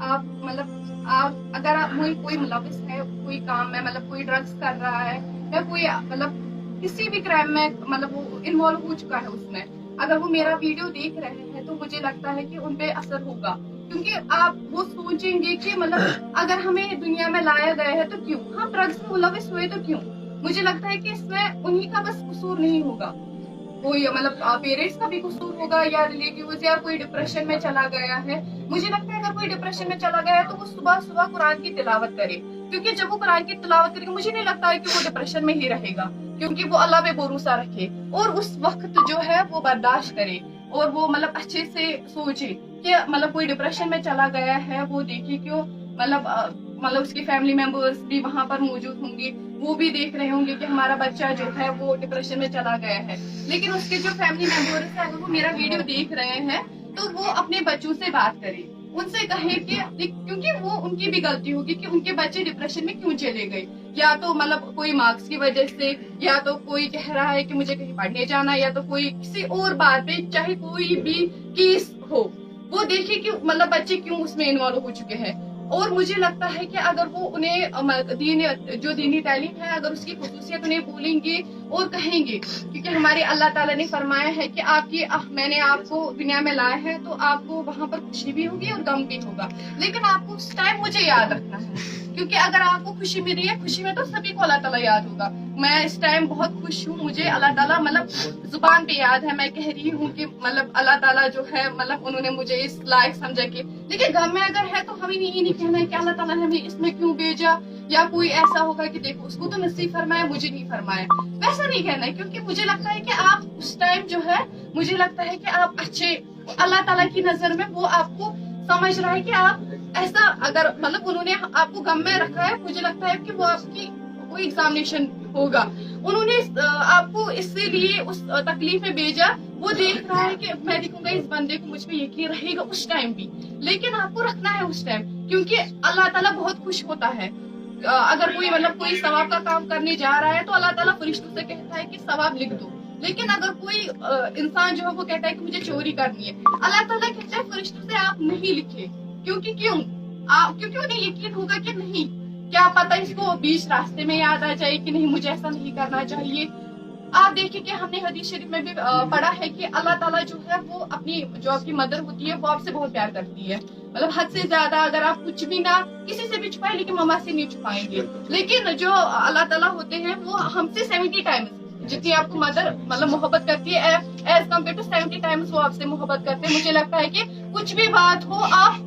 آپ مطلب آپ اگر آپ کوئی ملوث ہے کوئی کام میں مطلب کوئی ڈرگس کر رہا ہے یا کوئی مطلب کسی بھی کرائم میں مطلب وہ انوالو ہو چکا ہے اس میں، اگر وہ میرا ویڈیو دیکھ رہے ہیں تو مجھے لگتا ہے کہ ان پہ اثر ہوگا، کیونکہ آپ وہ سوچیں گے کہ مطلب اگر ہمیں دنیا میں لایا گیا ہے تو کیوں ہم ڈرگس میں ملوث ہوئے تو کیوں. مجھے لگتا ہے کہ اس میں انہی کا بس قصور نہیں ہوگا، کوئی مطلب پیرنٹس کا بھی قصور ہوگا یا ریلیٹیوز یا کوئی ڈپریشن میں چلا گیا ہے. مجھے لگتا ہے اگر کوئی ڈپریشن میں چلا گیا ہے تو وہ صبح صبح قرآن کی تلاوت کرے، کیونکہ جب وہ قرآن کی تلاوت کرے گا مجھے نہیں لگتا ہے کہ وہ ڈپریشن میں ہی رہے گا، کیونکہ وہ اللہ پہ بھروسہ رکھے اور اس وقت جو ہے وہ برداشت کرے اور وہ مطلب اچھے سے سوچے کہ مطلب کوئی ڈپریشن میں چلا گیا ہے، وہ دیکھے کہ مطلب اس کے فیملی ممبرس بھی وہاں پر موجود ہوں گے، وہ بھی دیکھ رہے ہوں گے کہ ہمارا بچہ جو ہے وہ ڈپریشن میں چلا گیا ہے. لیکن اس کے جو فیملی ممبرس ہیں اگر وہ میرا ویڈیو دیکھ رہے ہیں تو وہ اپنے بچوں سے بات کریں، ان سے کہیں کہ کیونکہ وہ ان کی بھی غلطی ہوگی کہ ان کے بچے ڈپریشن میں کیوں چلے گئے، یا تو مطلب کوئی مارکس کی وجہ سے، یا تو کوئی کہہ رہا ہے کہ مجھے کہیں پڑھنے جانا، یا تو کوئی کسی اور بات پہ، چاہے کوئی بھی کیس ہو، وہ دیکھے کہ مطلب بچے کیوں اس میں انوالو ہو چکے ہیں. اور مجھے لگتا ہے کہ اگر وہ انہیں جو دینی تعلیم ہے اگر اس کی خصوصیت انہیں بولیں گے اور کہیں گے، کیونکہ ہمارے اللہ تعالیٰ نے فرمایا ہے کہ میں نے آپ کو دنیا میں لایا ہے تو آپ کو وہاں پر خوشی بھی ہوگی اور غم بھی ہوگا، لیکن آپ کو اس ٹائم مجھے یاد رکھنا ہے، کیونکہ اگر آپ کو خوشی مل رہی ہے، خوشی میں تو سبھی کو اللہ تعالیٰ یاد ہوگا. میں اس ٹائم بہت خوش ہوں، مجھے اللہ تعالیٰ مطلب زبان پہ یاد ہے، میں کہہ رہی ہوں کہ مطلب اللہ تعالیٰ جو ہے مطلب انہوں نے مجھے اس لائق سمجھا کہ، لیکن غم میں اگر ہے تو ہمیں یہ نہیں کہنا ہے کہ اللہ تعالیٰ نے ہمیں اس میں کیوں بھیجا، یا کوئی ایسا ہوگا کہ دیکھو اس کو تو نصیب فرمایا مجھے نہیں فرمایا، ویسا نہیں کہنا ہے. کیونکہ مجھے لگتا ہے کہ آپ اس ٹائم جو ہے مجھے لگتا ہے کہ آپ اچھے، اللہ تعالیٰ کی نظر میں وہ آپ کو سمجھ رہا ہے کہ آپ ایسا، اگر مطلب انہوں نے آپ کو غم میں رکھا ہے، مجھے لگتا ہے کہ وہ آپ کی کوئی ایگزامینیشن ہوگا، انہوں نے آپ کو اس سے لیے اس تکلیف میں بھیجا، وہ دیکھ رہا ہے کہ میں دیکھوں گا اس بندے کو مجھ پہ یقین رہے گا اس ٹائم بھی، لیکن آپ کو رکھنا ہے اس ٹائم، کیونکہ اللہ تعالیٰ بہت خوش ہوتا ہے. اگر کوئی مطلب کوئی ثواب کا کام کرنے جا رہا ہے تو اللہ تعالیٰ فرشتوں سے کہتا ہے کہ ثواب لکھ دو، لیکن اگر کوئی انسان جو ہے وہ کہتا ہے کہ مجھے چوری کرنی ہے، اللہ تعالیٰ کہتا ہے فرشتوں سے آپ نہیں لکھے، کیونکہ انہیں یقین ہوگا کہ نہیں، کیا پتہ اس کو بیچ راستے میں یاد آ جائے کہ نہیں مجھے ایسا نہیں کرنا چاہیے. آپ دیکھیں کہ ہم نے حدیث شریف میں بھی پڑھا ہے کہ اللہ تعالیٰ جو ہے وہ اپنی جو آپ کی مدر ہوتی ہے وہ آپ سے بہت پیار کرتی ہے، مطلب حد سے زیادہ. اگر آپ کچھ بھی نہ کسی سے بھی چھپائیں لیکن ماما سے نہیں چھپائیں گے، لیکن جو اللہ تعالیٰ ہوتے ہیں وہ ہم سے 70 ٹائمز جتنی آپ کو مدر مطلب محبت کرتی ہے ایز کمپیئر ٹو 70 ٹائمز وہ آپ سے محبت کرتے ہیں. مجھے لگتا ہے کہ کچھ بھی بات ہو آپ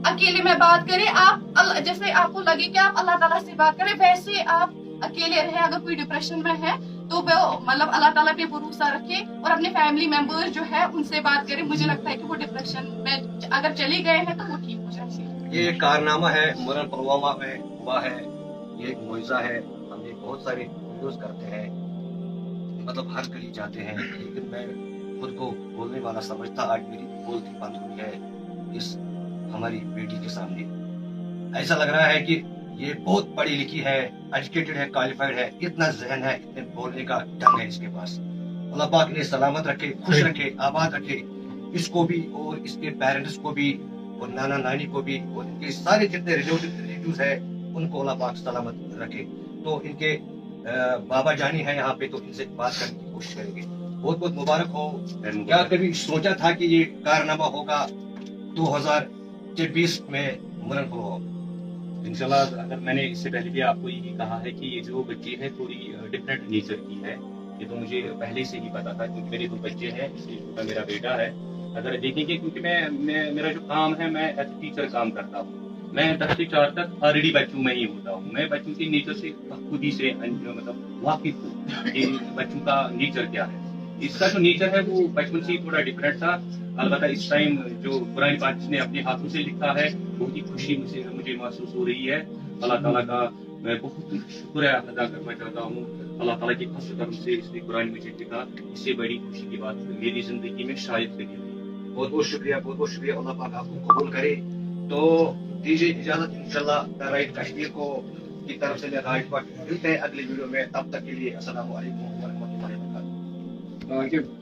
اکیلے میں بات کریں، آپ جیسے آپ کو لگے کہ آپ اللہ تعالیٰ سے بات کریں ویسے آپ اکیلے رہیں. اگر کوئی ڈپریشن میں ہے تو وہ مطلب اللہ تعالیٰ پہ بھروسہ رکھے اور اپنے فیملی ممبر جو ہے ان سے بات کرے. مجھے لگتا ہے کہ وہ ڈپریشن میں اگر چلے گئے ہیں تو وہ ٹھیک ہو جائیں گے. یہ ایک کارنامہ ہے مورن پلوامہ میں ہوا ہے، یہ ایک معجزہ ہے. ہم یہ بہت سارے ویڈیوز کرتے ہیں، مطلب ہر گلی جاتے ہیں، لیکن میں خود کو بولنے والا سمجھتا، آج میری بولتی بند ہوئی ہے اس ہماری بیٹی کے سامنے. ایسا لگ رہا ہے کہ یہ بہت پڑھی لکھی ہے، ایجوکیٹڈ ہے، کوالیفائڈ ہے، اتنا ذہن ہے، اتنے بولنے کا ڈھنگ ہے اس کے پاس. اللہ پاک نے سلامت رکھے، خوش رکھے، آباد رکھے اس کو بھی اور اس کے پیرنٹس کو بھی اور نانا نانی کو بھی اور ان کے سارے جتنے ریلیٹیوز ہیں ان کو اللہ پاک سلامت رکھے. تو ان کے بابا جانی ہے یہاں پہ، تو ان سے بات کرنے کی کوشش کریں گے. بہت بہت مبارک ہو. کیا کبھی سوچا تھا کہ یہ کارنامہ ہوگا 2024 میں مورن پلوامہ؟ انشاءاللہ اگر میں نے اس سے پہلے بھی آپ کو یہی کہا ہے کہ یہ جو بچی ہے تھوڑی ڈفرینٹ نیچر کی ہے، یہ تو مجھے پہلے سے ہی پتا تھا کیونکہ میرے 2 بچے ہیں، اس لیے چھوٹا میرا بیٹا ہے. اگر دیکھیں گے کیونکہ میرا جو کام ہے میں ایز اے ٹیچر کام کرتا ہوں، میں 10 سے 4 تک آلریڈی بچوں میں ہی ہوتا ہوں. میں بچوں کے نیچر سے خود ہی سے مطلب واقف ہوں کہ بچوں کا نیچر کیا ہے. اس کا جو نیچر ہے وہ بچپن سے ہی تھوڑا ڈفرینٹ تھا. البتہ اس ٹائم جو قرآن پاک نے اپنے ہاتھوں سے لکھا ہے بہت ہی خوشی مجھے محسوس ہو رہی ہے. اللہ تعالیٰ کا میں بہت شکریہ ادا کرنا چاہتا ہوں. اللہ تعالیٰ کے فضل کرم سے اس نے قرآن مجید لکھا، اس سے بڑی خوشی کی بات میری زندگی میں شاید کبھی نہیں. بہت بہت شکریہ، بہت بہت شکریہ. اللہ پاک آپ کو قبول کرے. تو دیجیے اجازت، انشاءاللہ دا رائٹ کشمیر کو کی طرف سے رائٹ پاک ملتے ہیں اگلے ویڈیو میں. تب تک کے لیے السلام علیکم ورحمۃ اللہ وبرکاتہ.